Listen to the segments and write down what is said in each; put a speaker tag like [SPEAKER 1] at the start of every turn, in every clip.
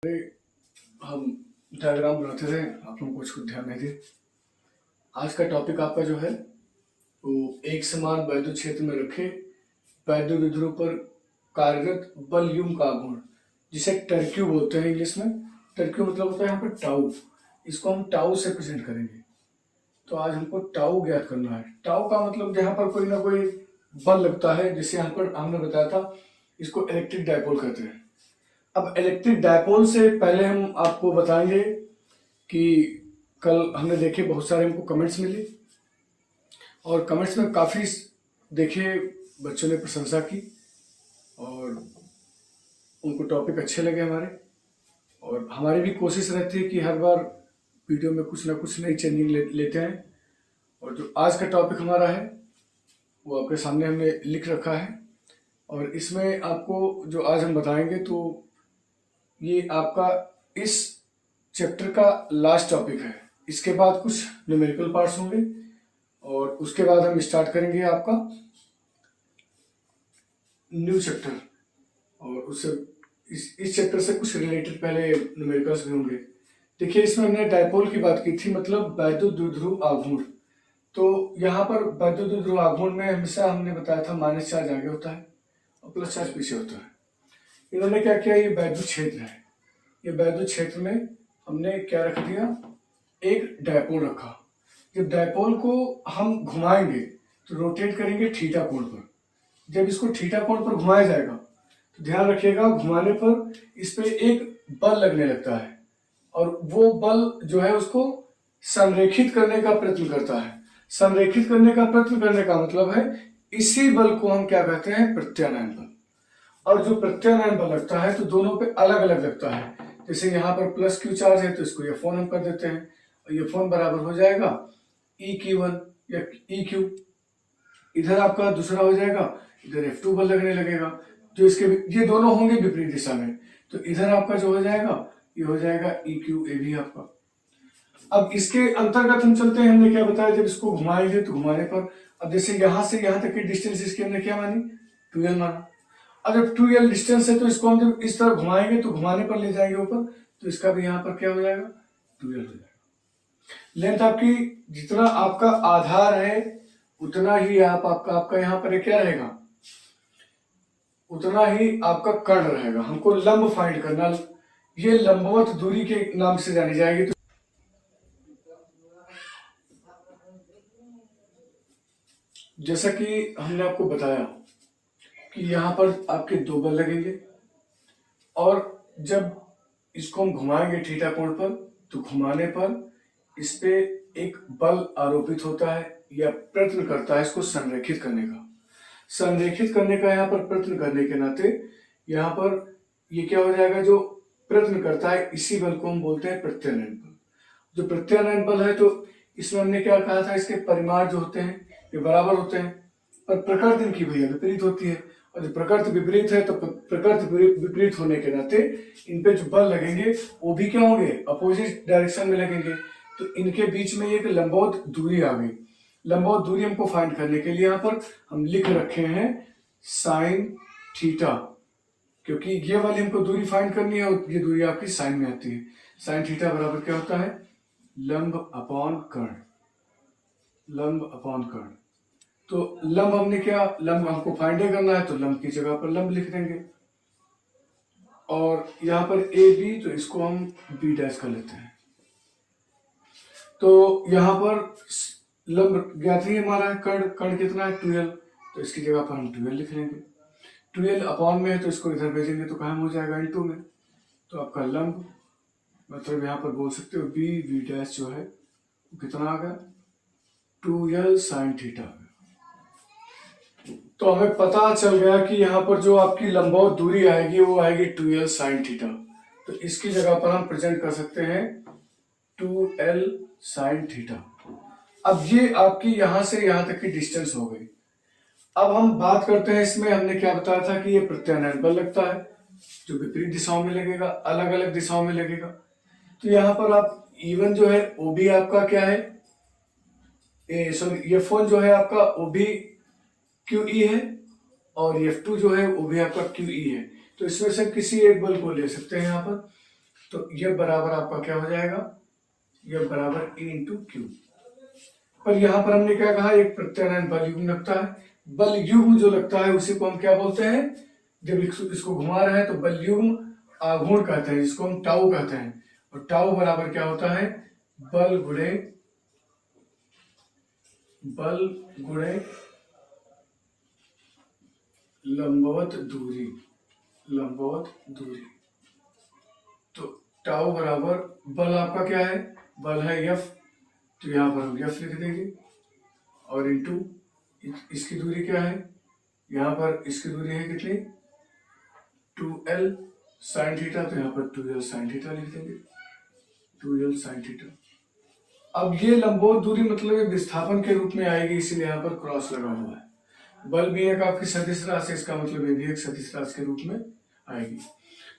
[SPEAKER 1] अरे, हम डायग्राम बनाते थे, आप लोगों को कुछ ध्यान नहीं दिए। आज का टॉपिक आपका जो है वो एक समान वैद्युत क्षेत्र में रखे वैद्युत विध्रुव पर कार्यरत बल युग्म का गुण, जिसे टर्क्यू बोलते हैं इंग्लिश में। टर्क्यू मतलब होता है यहाँ पर टाउ। इसको हम टाउ से प्रेजेंट करेंगे। तो आज हमको टाउ ज्ञात करना है। टाउ का मतलब जहाँ पर कोई ना कोई बल लगता है, जिसे यहाँ पर हमने बताया था, इसको इलेक्ट्रिक डायपोल कहते हैं। अब इलेक्ट्रिक डायपोल से पहले हम आपको बताएंगे कि कल हमने देखे बहुत सारे हमको कमेंट्स मिले और कमेंट्स में काफ़ी देखे बच्चों ने प्रशंसा की और उनको टॉपिक अच्छे लगे हमारे। और हमारी भी कोशिश रहती है कि हर बार वीडियो में कुछ ना कुछ नई चेंजिंग लेते हैं। और जो आज का टॉपिक हमारा है वो आपके सामने हमने लिख रखा है और इसमें आपको जो आज हम बताएंगे तो ये आपका इस चैप्टर का लास्ट टॉपिक है। इसके बाद कुछ न्यूमेरिकल पार्ट्स होंगे और उसके बाद हम स्टार्ट करेंगे आपका न्यू चैप्टर। और उससे इस चैप्टर से कुछ रिलेटेड पहले न्यूमेरिकल्स भी होंगे। देखिए, इसमें हमने डायपोल की बात की थी, मतलब वैद्युत द्विध्रुव आघूर्ण। तो यहाँ पर वैद्युत द्विध्रुव आघूर्ण में हमेशा हमने बताया था माइनस चार्ज आगे होता है और प्लस चार्ज पीछे होता है। इन्होंने क्या किया, ये वैद्युत क्षेत्र है। ये वैद्युत क्षेत्र में हमने क्या रख दिया, एक डायपोल रखा। जब डायपोल को हम घुमाएंगे तो रोटेट करेंगे थीटा कोण पर। जब इसको थीटा कोण पर घुमाया जाएगा तो ध्यान रखिएगा, घुमाने पर इस पे एक बल लगने लगता है और वो बल जो है उसको संरेखित करने का प्रयत्न करता है। संरेखित करने का प्रयत्न करने का मतलब है इसी बल को हम क्या कहते हैं, प्रत्यानयन बल। और जो प्रत्यानयन बल लगता है तो दोनों पे अलग अलग लगता है। जैसे यहाँ पर प्लस क्यू चार्ज है तो इसको ये फोन हम कर देते हैं और ये फोन बराबर हो जाएगा EQ1 या EQ। इधर आपका दूसरा हो जाएगा, इधर F2 बल लगने लगेगा जो इसके ये दोनों होंगे विपरीत दिशा में। तो इधर आपका जो हो जाएगा ये हो जाएगा EQAB आपका। अब इसके अंतर्गत हम चलते हैं। हमने क्या बताया, जब इसको घुमाएंगे तो घुमाने पर, अब जैसे यहां से यहां तक की डिस्टेंस इसकी हमने क्या मानी, 2L माना। अगर 2L डिस्टेंस है तो इसको हम जब इस तरह घुमाएंगे तो घुमाने पर ले जाएंगे ऊपर, तो इसका भी यहाँ पर क्या हो जाएगा, 2L हो जाएगा। लेंथ आपकी जितना आपका आधार है उतना ही आपका यहाँ पर क्या रहेगा, उतना ही आपका कर्ण रहेगा। हमको लंब फाइंड करना, ये लंबवत दूरी के नाम से जानी जाएगी। तो जैसा कि हमने आपको बताया कि यहाँ पर आपके दो बल लगेंगे और जब इसको हम घुमाएंगे थीटा कोण पर तो घुमाने पर इस पे एक बल आरोपित होता है या प्रयत्न करता है इसको संरेखित करने का। संरेखित करने का यहाँ पर प्रयत्न करने के नाते यहाँ पर ये क्या हो जाएगा, जो प्रयत्न करता है इसी बल को हम बोलते हैं प्रत्यानयन बल। जो प्रत्यानयन बल है तो इसमें हमने क्या कहा था, इसके परिमाण जो होते हैं ये बराबर होते हैं पर प्रकृति इनकी भैया विपरीत होती है। और जब प्रकृति विपरीत है तो प्रकृति विपरीत होने के नाते इन पे जो बल लगेंगे वो भी क्या होंगे, अपोजिट डायरेक्शन में लगेंगे। तो इनके बीच में एक लंबवत दूरी आ गई। लंबवत दूरी हमको फाइंड करने के लिए यहाँ पर हम लिख रखे हैं साइन थीटा, क्योंकि ये वाली हमको दूरी फाइंड करनी है और ये दूरी आपकी साइन में आती है। साइन थीटा बराबर क्या होता है, लंब अपॉन कर्ण। लंब अपॉन कर्ण। तो लंब हमने क्या, लंब हमको फाइंड करना है तो लंब की जगह पर लंब लिख देंगे और यहाँ पर AB तो इसको हम B डैश कर लेते हैं। तो यहाँ पर लंब ज्ञात ही हमारा है, कर्ण। कर्ण कितना है, 2L, तो इसकी जगह पर हम 2L लिख लेंगे। 2L अपॉन में है तो इसको इधर भेजेंगे तो कहाँ हो जाएगा, इंटू में। तो आपका लंब मतलब यहाँ पर बोल सकते हो B डैश जो है कितना आ गया, 2L साइन थीटा। तो हमें पता चल गया कि यहाँ पर जो आपकी लंबवत दूरी आएगी वो आएगी 2L साइन थीटा। तो इसकी जगह पर हम प्रेजेंट कर सकते हैं 2L साइन थीटा। अब ये आपकी यहां से यहां तक की डिस्टेंस हो गई। अब हम बात करते हैं, इसमें हमने क्या बताया था कि ये प्रत्यानयन बल लगता है जो विपरीत दिशाओं में लगेगा, अलग अलग दिशाओं में लगेगा। तो यहाँ पर आप E1 जो है वो भी आपका क्या है, सॉरी F1 जो है आपका वो भी QE है और F2 जो है वो भी आपका QE है। तो इसमें से किसी एक बल को ले सकते हैं यहाँ पर। तो यह बराबर आपका क्या हो जाएगा, यह बराबर E इंटू क्यू। पर यहां पर हमने क्या कहा, एक प्रत्यानयन बल युग्म लगता है। बल युग्म जो लगता है उसी को हम क्या बोलते हैं, जब इसको घुमा रहे हैं तो बल युग्म आघूर्ण कहते हैं, जिसको हम टाउ कहते हैं। और टाउ बराबर क्या होता है, बल गुणे लंबवत दूरी। तो टाउ बराबर बल आपका क्या है, बल है F, तो यहां पर हम F लिख देंगे, और इंटू इसकी दूरी क्या है, यहां पर इसकी दूरी है कितनी, 2L साइन थीटा, तो यहां पर 2L साइन थीटा लिख देंगे, 2L साइन थीटा। अब ये लंबवत दूरी मतलब विस्थापन के रूप में आएगी, इसीलिए यहाँ पर क्रॉस लगा हुआ है। बल भी एक आपकी सदिश राशि, इसका मतलब ये भी एक सदिश राशि के रूप में आएगी।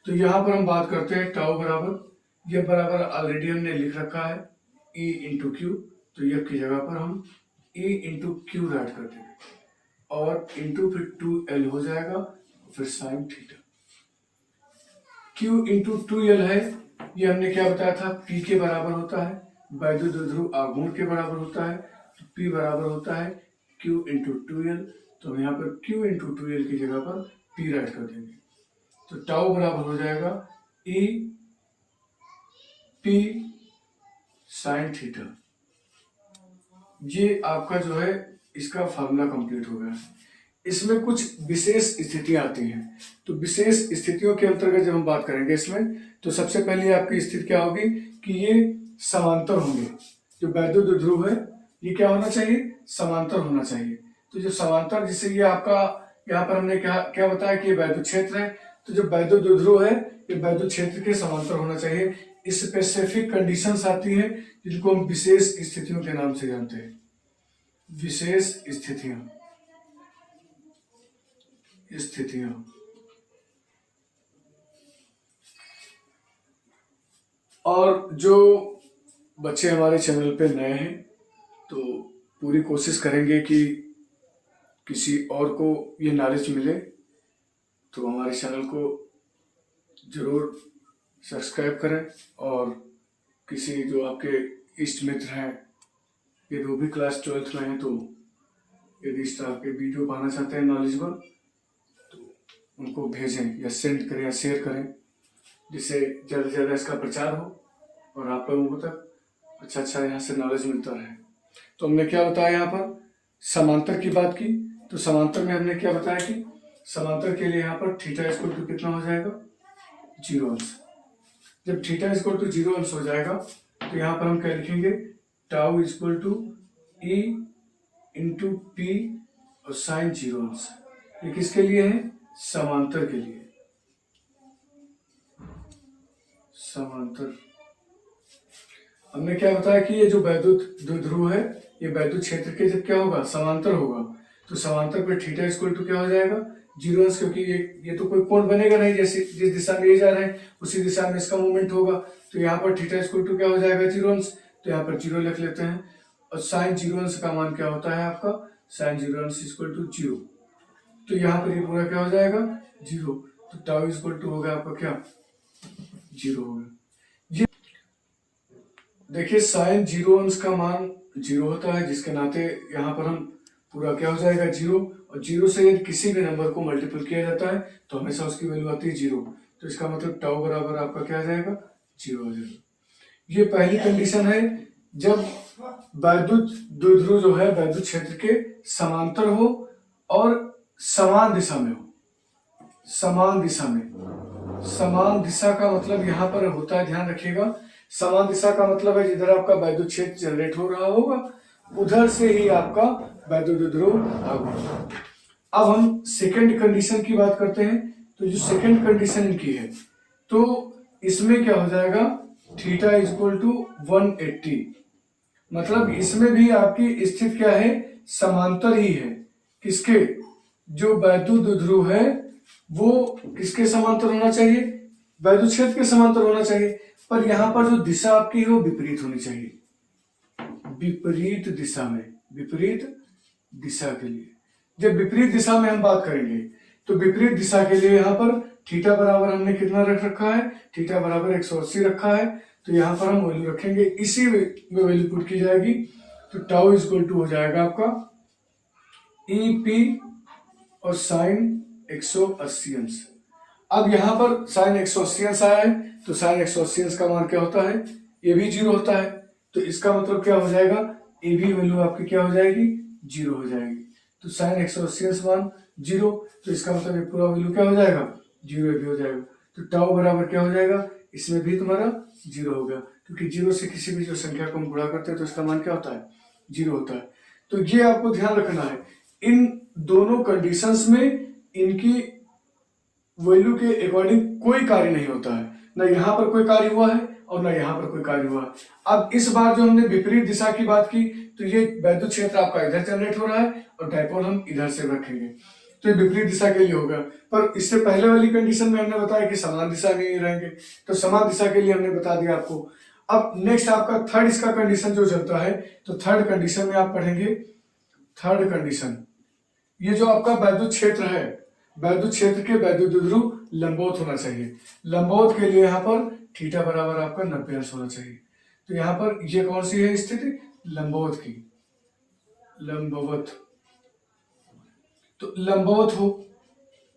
[SPEAKER 1] तो यहाँ पर हम बात करते हैं टाउ बराबर, ये बराबर ऑलरेडी हमने लिख रखा है E इंटू क्यू, तो ये की जगह पर हम E इंटू क्यू राइट कर देंगे, और इंटू फिर 2L हो जाएगा, फिर sine theta. Q into 2L है, ये हमने क्या बताया था, P के बराबर होता है, वैद्युत द्विध्रुव आघूर्ण के बराबर होता है। तो P बराबर होता है Q इंटू 2L, तो हम यहाँ पर Q इंटू 2L की जगह पर P राइट कर देंगे। तो टाउ बराबर हो जाएगा E P साइन थीटा। ये आपका जो है इसका फार्मूला कंप्लीट हो गया। इसमें कुछ विशेष स्थितियां आती हैं, तो विशेष स्थितियों के अंतर्गत जब हम बात करेंगे इसमें, तो सबसे पहले आपकी स्थिति क्या होगी कि ये समांतर होंगे। जो वैद्युत द्विध्रुव है ये क्या होना चाहिए, समांतर होना चाहिए। तो जो समांतर, जिससे ये आपका यहाँ पर हमने क्या बताया कि ये वैद्युत क्षेत्र है, तो जो वैद्युत द्विध्रुव है ये वैद्युत क्षेत्र के समांतर होना चाहिए। स्पेसिफिक कंडीशंस आती हैं जिनको हम विशेष स्थितियों के नाम से जानते हैं, विशेष स्थितियां। और जो बच्चे हमारे चैनल पे नए हैं तो पूरी कोशिश करेंगे कि किसी और को ये नॉलेज मिले, तो हमारे चैनल को जरूर सब्सक्राइब करें। और किसी जो आपके इष्ट मित्र हैं, ये वो भी क्लास 12th में हैं, तो यदि इस तरह के वीडियो पाना चाहते हैं नॉलेजेबल, तो उनको भेजें या सेंड करें या शेयर करें, जिससे ज़्यादा से ज़्यादा इसका प्रचार हो और आप लोगों तक अच्छा यहाँ से नॉलेज मिलता रहे। तो हमने क्या बताया, यहाँ पर समांतर की बात की, तो समांतर में हमने क्या बताया कि समांतर के लिए यहाँ पर थीटा इक्वल टू कितना हो जाएगा, 0 अंश। जब थीटा इक्वल टू 0 अंश हो जाएगा तो यहाँ पर हम क्या लिखेंगे, tau equal to E into P और साइन 0 अंश। ये किसके लिए है, समांतर के लिए, समांतर। हमने क्या बताया कि ये जो वैद्युत द्विध्रुव है ये वैद्युत क्षेत्र के जब क्या होगा, समांतर होगा, तो समांतर पे थीटा इक्वल टू क्या हो जाएगा, 0 अंश, क्योंकि ये तो कोई कोण बनेगा नहीं, जैसे जिस दिशा में ये जा रहे हैं उसी दिशा में इसका मूवमेंट होगा। तो यहाँ पर थीटा इक्वल टू क्या हो जाएगा, 0 अंश, तो यहाँ पर 0 लिख लेते हैं। और साइन 0 अंश का मान क्या होता है आपका, साइन 0 अंश इक्वल टू 0, तो यहाँ पर ये पूरा क्या हो जाएगा, 0। तो टाउ इक्वल टू होगा आपका क्या, 0 होगा। देखिए साइन 0 अंश का मान 0 होता है, जिसके नाते यहाँ पर हम पूरा क्या हो जाएगा, 0। और 0 से यदि किसी भी नंबर को मल्टीपल किया जाता है तो हमेशा उसकी वैल्यू आती है 0। तो इसका मतलब टाउ बराबर आपका क्या आ जाएगा, 0 हो जाएगा। ये पहली कंडीशन है जब वैद्युत द्विध्रुव जो है वैद्युत क्षेत्र के समांतर हो और समान दिशा में हो। समान दिशा का मतलब यहाँ पर होता है, ध्यान रखिएगा, समान दिशा का मतलब है जिधर आपका वैद्युत क्षेत्र जनरेट हो रहा होगा उधर से ही आपका वैद्युत द्विध्रुव आघूर्ण। अब हम सेकंड कंडीशन की बात करते हैं। तो जो सेकंड कंडीशन इनकी है, तो इसमें क्या हो जाएगा, थीटा इक्वल टू 180, मतलब इसमें भी आपकी स्थिति क्या है, समांतर ही है। किसके, जो वैद्युत द्विध्रुव है वो किसके समांतर होना चाहिए, वैद्युत क्षेत्र के समांतर होना चाहिए। पर यहाँ पर जो दिशा आपकी है वो विपरीत होनी चाहिए, विपरीत दिशा में, विपरीत दिशा के लिए। जब विपरीत दिशा में हम बात करेंगे तो विपरीत दिशा के लिए यहाँ पर थीटा बराबर हमने कितना रख रखा है, थीटा बराबर 180 रखा है। तो यहाँ पर हम वैल्यू रखेंगे, इसी में वैल्यू पुट की जाएगी। तो टाउ इज इक्वल टू हो जाएगा आपका ई पी और साइन 180 अंश। अब यहाँ पर साइन 180 अंश आया है, तो साइन 180 अंश का मान क्या होता है, ये भी 0 होता है। तो इसका मतलब क्या हो जाएगा, ए भी वैल्यू आपकी क्या हो जाएगी, 0 हो जाएगी। तो साइन 180 अंश मान 0, तो इसका मतलब ये पूरा वैल्यू क्या हो जाएगा, 0 भी हो जाएगा। तो टाउ बराबर क्या हो जाएगा, इसमें भी तुम्हारा 0 हो गया, क्योंकि 0 से किसी भी जो संख्या को हम गुणा करते हैं तो इसका मान क्या होता है, 0 होता है। तो ये आपको ध्यान रखना है, इन दोनों कंडीशंस में इनकी वैल्यू के अकॉर्डिंग कोई कार्य नहीं होता है, ना यहाँ पर कोई कार्य हुआ है और ना यहाँ पर कोई कार्य हुआ है। अब इस बार जो हमने विपरीत दिशा की बात की, तो ये वैद्युत क्षेत्र आपका इधर जनरेट हो रहा है और डायपोल हम इधर से रखेंगे, तो ये विपरीत दिशा के लिए होगा। पर इससे पहले वाली कंडीशन में हमने बताया कि समान दिशा में ही रहेंगे, तो समान दिशा के लिए हमने बता दिया आपको। अब नेक्स्ट आपका थर्ड इसका कंडीशन जो चलता है, तो थर्ड कंडीशन में आप पढ़ेंगे, थर्ड कंडीशन, ये जो आपका वैद्युत क्षेत्र है, वैद्युत क्षेत्र के वैद्युत द्विध्रुव लंबवत होना चाहिए। लंबवत के लिए यहाँ पर थीटा बराबर आपका 90 अंश होना चाहिए। तो यहाँ पर ये कौन सी है स्थिति, लंबवत की, लंबवत। तो लंबवत हो,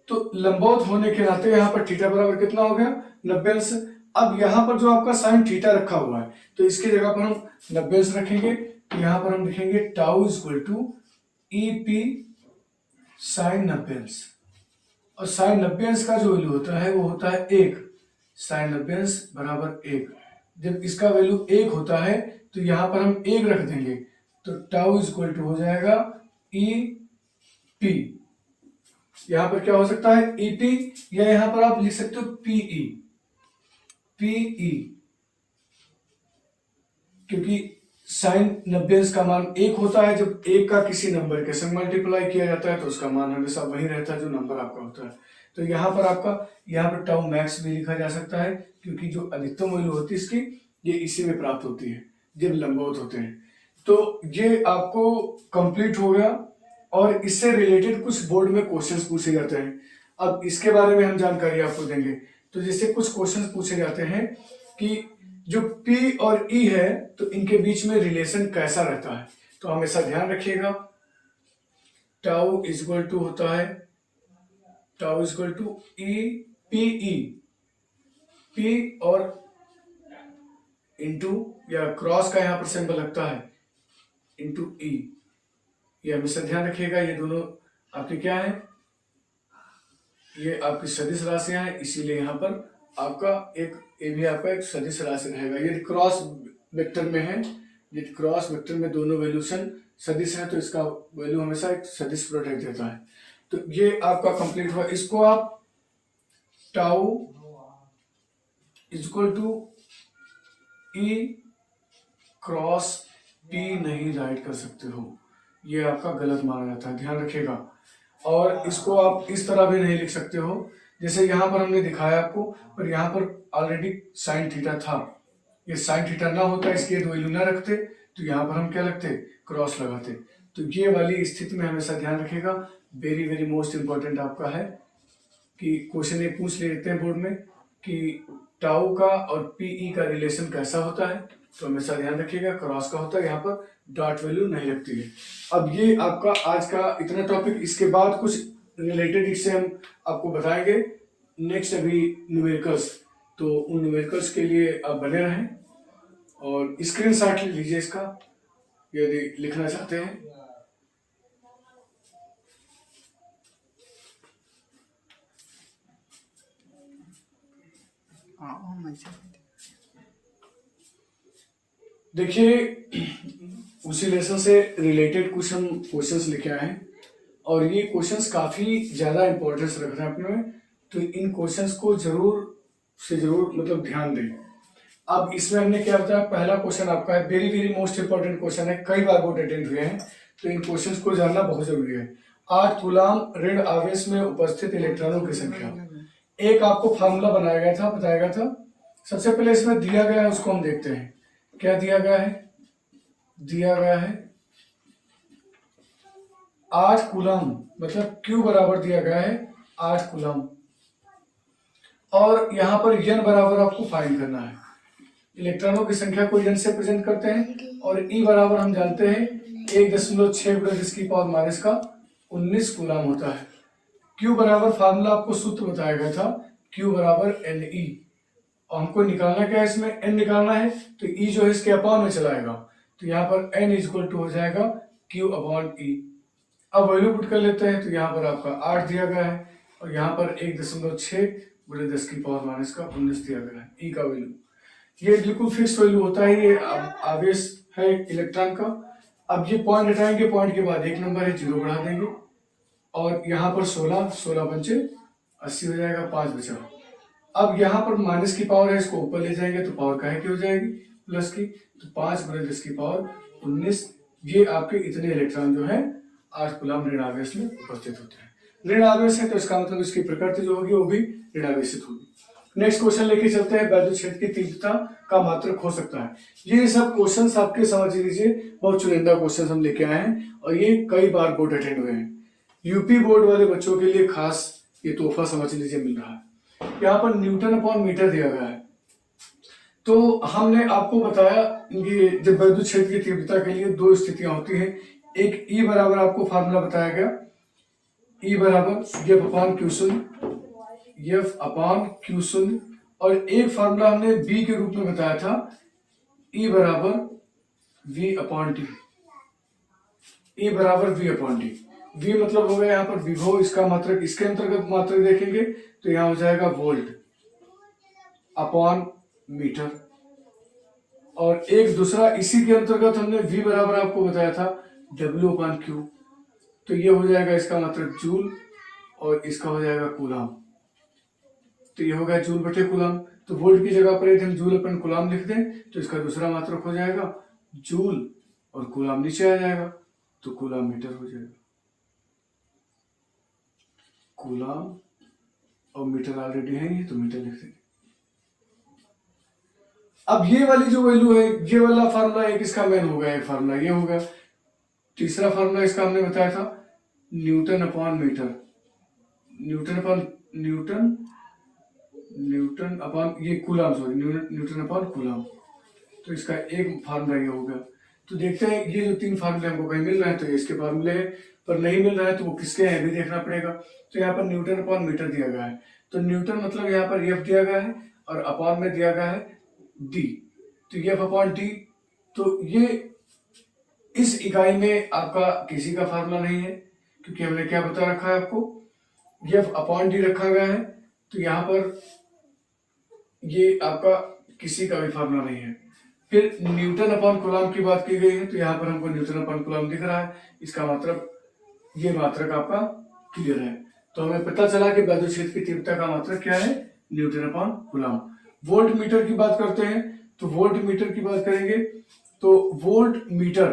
[SPEAKER 1] तो लंबवत होने के नाते यहाँ पर थीटा बराबर कितना हो गया, 90 अंश। अब यहाँ पर जो आपका साइन थीटा रखा हुआ है, तो इसकी जगह पर हम 90 अंश रखेंगे। तो यहाँ पर हम लिखेंगे tau is equal to E P sine 90 अंश, और साइन 90 अंश का जो वैल्यू होता है वो होता है 1। साइन 90 अंश बराबर 1। जब इसका वैल्यू 1 होता है तो यहां पर हम 1 रख देंगे, तो टाउ इज इक्वल टू हो जाएगा ई पी। यहां पर क्या हो सकता है, ई पी, या यहां पर आप लिख सकते हो पीई, पीई, क्योंकि साइन 90 अंश का मान 1 होता है। जब 1 का किसी नंबर के संग मल्टीप्लाई किया जाता है तो उसका मान हमेशा वही रहता है जो नंबर आपका होता है। तो यहाँ पर आपका, यहाँ पर टाउ मैक्स भी लिखा जा सकता है, क्योंकि जो अधिकतम वैल्यू होती है इसकी, ये इसी में प्राप्त होती है जब लंबवत होते हैं। तो ये आपको कंप्लीट हो गया, और इससे रिलेटेड कुछ बोर्ड में क्वेश्चंस पूछे जाते हैं। अब इसके बारे में हम जानकारी आपको देंगे। तो जैसे कुछ क्वेश्चंस पूछे जाते हैं कि जो P और E है, तो इनके बीच में रिलेशन कैसा रहता है। तो हमेशा ध्यान रखिएगा, टाउ इज इक्वल टू होता है, tau is equal to E P E, P और इंटू या क्रॉस का यहाँ पर सिंबल लगता है इंटू E। ये हमेशा ध्यान रखिएगा, ये दोनों आपके क्या है, ये आपकी सदिश राशियां हैं, इसीलिए यहाँ पर आपका एक, ये भी आपका एक सदिश राशि रहेगा। यदि क्रॉस वेक्टर में है, यदि क्रॉस वेक्टर में दोनों वैल्यूशन सदिश है, तो इसका वैल्यू हमेशा एक सदिश प्रोडक्ट देता है। तो ये आपका कंप्लीट हुआ। इसको आप tau is equal to E cross P नहीं राइट कर सकते हो, ये आपका गलत माना जाता है, ध्यान रखिएगा। और इसको आप इस तरह भी नहीं लिख सकते हो, जैसे यहाँ पर हमने दिखाया आपको, पर यहाँ पर ऑलरेडी साइन थीटा था, ये साइन थीटा ना होता, इसकी वैल्यू ना रखते, तो यहाँ पर हम क्या लगते, क्रॉस लगाते। तो ये वाली स्थिति में हमेशा ध्यान रखिएगा। वेरी वेरी मोस्ट इंपॉर्टेंट आपका है कि क्वेश्चन ये पूछ लेते हैं बोर्ड में कि टाउ का और पीई का रिलेशन कैसा होता है, तो हमेशा ध्यान रखिएगा क्रॉस का होता है, यहाँ पर डॉट वैल्यू नहीं लगती है। अब ये आपका आज का इतना टॉपिक, इसके बाद कुछ रिलेटेड इससे हम आपको बताएंगे नेक्स्ट अभी न्यूमेरिकल्स। तो उन न्यूमेरिकल्स के लिए आप बने रहें और स्क्रीनशॉट लीजिए इसका यदि लिखना चाहते हैं। देखिए, उसी लेसन से रिलेटेड कुछ हम क्वेश्चंस लिखे आए हैं, और ये क्वेश्चंस काफी ज्यादा इंपॉर्टेंस रख रहे हैं अपने में, तो इन क्वेश्चंस को जरूर से जरूर मतलब ध्यान दें। अब इसमें हमने क्या बताया, पहला क्वेश्चन आपका है, very very most important question है, कई बार बोर्ड अटेंड हुए हैं, तो इन क्वेश्चंस को जानना बहुत जरूरी है। 8 कूलाम ऋण आवेश में उपस्थित इलेक्ट्रॉनों की संख्या, एक आपको फार्मूला बनाया गया था, बताया गया था। सबसे पहले इसमें दिया गया है, उसको हम देखते हैं क्या दिया गया है। दिया गया है 8 कूलम, मतलब Q बराबर दिया गया है 8 कूलम। और यहाँ पर n बराबर आपको फाइंड करना है। इलेक्ट्रॉनों की संख्या को n से प्रेजेंट करते हैं और E बराबर हम जानते हैं 1.6 × 10⁻⁻19 कूलम होता है। Q बराबर फार्मूला आपको सूत्र बताया गया था, Q बराबर Ne। और हमको निकालना क्या है, इसमें n निकालना है, तो E जो है इसके अपॉन में चलाएगा, तो यहाँ पर n इक्वल टू हो जाएगा Q/E। अब वैल्यू पुट कर लेते हैं, तो यहाँ पर आपका 8 दिया गया है और यहाँ पर 1.6 × 10⁻⁻19 दिया गया है E का वैल्यू। ये बिल्कुल फिक्स वैल्यू होता है, ये आवेश है इलेक्ट्रॉन का। अब ये पॉइंट हटाएंगे, पॉइंट के बाद 1 नंबर है, 0 बढ़ा देंगे और यहाँ पर 16 पंचे 80 हो जाएगा, 5 बचा। अब यहाँ पर माइनस की पावर है, इसको ऊपर ले जाएंगे तो पावर काहे की हो जाएगी, प्लस की, तो 5 × 10⁻19। ये आपके इतने इलेक्ट्रॉन जो है 8 कूलम ऋण आवेश में उपस्थित होते हैं। ऋण आवेश है तो इसका मतलब इसकी प्रकृति जो होगी वो भी ऋण आवेशित होगी। नेक्स्ट क्वेश्चन लेके चलते हैं, वैद्युत क्षेत्र की तीव्रता का मात्रक हो सकता है। ये सब क्वेश्चंस आपके समझ लीजिए बहुत चुनिंदा क्वेश्चंस हम लेके आए हैं और ये कई बार बोर्ड अटेंड हुए हैं। यूपी बोर्ड वाले बच्चों के लिए खास ये तोहफा समझ लीजिए मिल रहा है। यहाँ पर N/मीटर दिया गया है। तो हमने आपको बताया कि जब वैद्युत क्षेत्र की तीव्रता के लिए 2 स्थितियां होती हैं। एक E बराबर आपको फार्मूला बताया गया, E बराबर F/Q0 और एक फार्मूला हमने B के रूप में बताया था, E बराबर V/T। E बराबर V/T। V मतलब हो गया यहाँ पर विभव, इसका मात्रक, इसके अंतर्गत मात्रक देखेंगे तो यहाँ हो जाएगा वोल्ट अपॉन मीटर। और एक दूसरा इसी के अंतर्गत हमने V बराबर आपको बताया था W/Q, तो ये हो जाएगा इसका मात्रक जूल और इसका हो जाएगा कूलम। तो ये हो गया जूल बटे कूलम। तो वोल्ट की जगह पर यदि हम जूल/कूलम लिख दें तो इसका दूसरा मात्रक हो जाएगा जूल और कूलम नीचे आ जाएगा तो कूलम मीटर हो जाएगा। कूलम और मीटर ऑलरेडी है ये, तो मीटर लिख देंगे। अब ये वाली जो वैल्यू है, ये वाला फार्मूला एक इसका मेन हो गया, एक फार्मूला ये हो गया। तीसरा फार्मूला इसका हमने बताया था N/मीटर, न्यूटन अपॉन ये कूलम, सॉरी N/कूलम। तो इसका एक फार्मूला ये हो गया। तो देखते हैं ये जो 3 फार्मूले हमको कहीं मिल रहे हैं तो ये इसके फार्मूले हैं, पर नहीं मिल रहा है तो वो किसके हैं भी देखना पड़ेगा। तो यहाँ पर N/मीटर दिया गया है, तो न्यूटन मतलब यहाँ पर F दिया गया है और अपॉन में दिया गया है D, तो F/D। तो ये इस इकाई में आपका किसी का फार्मूला नहीं है, क्योंकि हमने क्या बता रखा है आपको, F/D रखा गया है। तो यहाँ पर ये आपका किसी का भी फार्मूला नहीं है। फिर N/कूलम की बात की गई है, तो यहाँ पर हमको N/कूलम दिख रहा है, इसका मतलब ये मात्रक आपका क्लियर है। तो हमें पता चला कि वैद्युत क्षेत्र की तीव्रता का मात्रक क्या है, N/कूलम। वोल्ट मीटर की बात करते हैं, तो वोल्ट मीटर की बात करेंगे तो वोल्ट मीटर,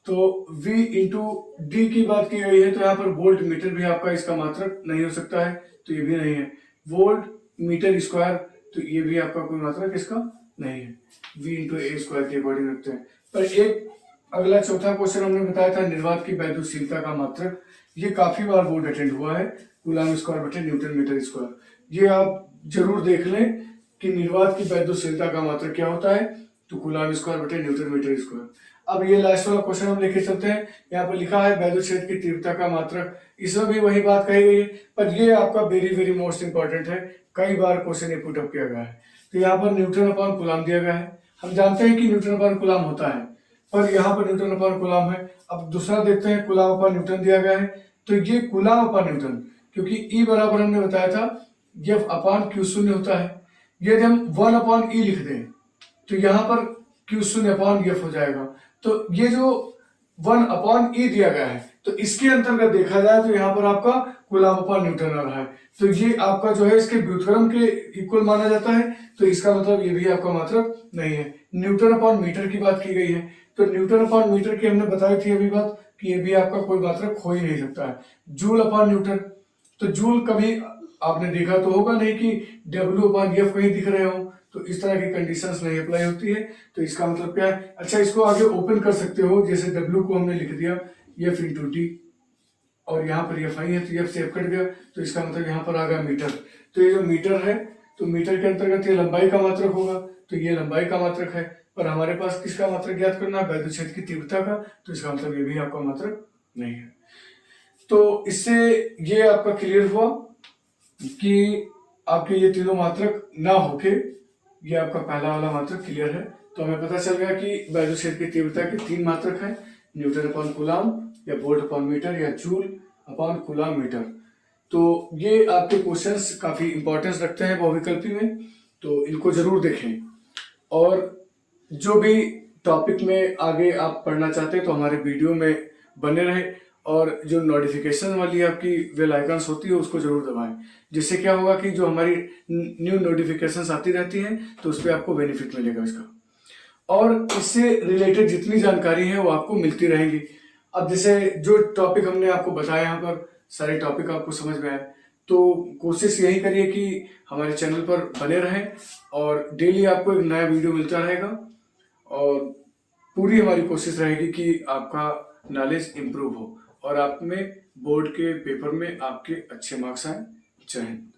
[SPEAKER 1] तो V/D की बात की गई है, तो यहाँ पर वोल्ट मीटर भी आपका इसका मात्रक नहीं हो सकता है, तो ये भी नहीं है। वोल्ट मीटर स्क्वायर, तो ये भी आपका कोई मात्रक इसका नहीं है, V/A² के अकॉर्डिंग रखते हैं। पर एक अगला चौथा क्वेश्चन हमने बताया था निर्वात की वैद्युतशीलता का मात्रक, ये काफी बार बोर्ड अटेंड हुआ है, कूलम²/N/मीटर²। ये आप जरूर देख लें कि निर्वात की वैद्युतशीलता का मात्रक क्या होता है, तो कूलम²/N/मीटर²। अब ये लास्ट वाला क्वेश्चन हम लेके चलते हैं। यहाँ पर लिखा है वैद्युत क्षेत्र की तीव्रता का मात्रक, इसमें भी वही बात कही गई है, पर ये आपका वेरी मोस्ट इंपॉर्टेंट है, कई बार क्वेश्चन ये पुट अप किया गया है। तो यहाँ पर N/कूलम दिया गया है, हम जानते हैं कि N/कूलम होता है, पर यहाँ पर N/कूलम है। अब दूसरा देखते हैं, कूलम/न्यूटन दिया गया है, तो ये कूलम/न्यूटन, क्योंकि E बराबर हमने बताया था F/Q0 होता है। यदि हम 1/E लिख दें तो यहाँ पर Q0/F हो जाएगा। तो ये जो 1/E दिया गया है, तो इसके अंतर्गत देखा जाए तो यहाँ पर आपका कूलम/न्यूटन आ रहा है, तो ये आपका जो है इसके व्युत्क्रम के इक्वल माना जाता है, तो इसका मतलब ये भी आपका मात्रक नहीं है। N/मीटर की बात की गई है, तो N/मीटर की हमने बताई थी अभी बात कि ये भी आपका कोई मात्रक हो ही नहीं सकता है। जूल/न्यूटन, तो जूल कभी आपने देखा तो होगा नहीं कि W/F कहीं दिख रहे हो, तो इस तरह की कंडीशंस नहीं अप्लाई होती है। तो इसका मतलब क्या है, अच्छा इसको आगे ओपन कर सकते हो, जैसे W को हमने लिख दिया F/D, और यहाँ पर एफ आई है, तो ये सेफ कट गया, तो इसका मतलब यहाँ पर आ गया मीटर। तो ये जो मीटर है, तो मीटर के अंतर्गत ये लंबाई का मात्रक होगा, तो ये लंबाई का मात्रक है। पर हमारे पास किसका मात्रक ज्ञात करना है? वैद्युत क्षेत्र की तीव्रता का, तो इसका मतलब ये भी आपका मात्रक नहीं है। तो इससे ये आपका क्लियर हुआ कि आपके ये तीनों मात्रक ना होके ये आपका पहला वाला मात्रक क्लियर है। तो हमें पता चल गया कि वैद्युत क्षेत्र की तीव्रता के 3 मात्रक है, न्यूटन अपॉन कूलाम, या वोल्ट अपॉन मीटर, या जूल अपॉन कूलाम मीटर। तो ये आपके क्वेश्चंस काफी इंपॉर्टेंस रखते हैं बहुविकल्पी में, तो इनको जरूर देखें। और जो भी टॉपिक में आगे आप पढ़ना चाहते हैं तो हमारे वीडियो में बने रहे, और जो नोटिफिकेशन वाली आपकी बेल आइकन्स होती है उसको जरूर दबाएं, जिससे क्या होगा कि जो हमारी न्यू नोटिफिकेशंस आती रहती हैं तो उस पर आपको बेनिफिट मिलेगा इसका, और इससे रिलेटेड जितनी जानकारी है वो आपको मिलती रहेंगी। अब जैसे जो टॉपिक हमने आपको बताया, यहाँ पर सारे टॉपिक आपको समझ में आए, तो कोशिश यही करिए कि हमारे चैनल पर बने रहें, और डेली आपको एक नया वीडियो मिलता रहेगा, और पूरी हमारी कोशिश रहेगी कि आपका नॉलेज इम्प्रूव हो और आप में बोर्ड के पेपर में आपके अच्छे मार्क्स आए। जय हिंद।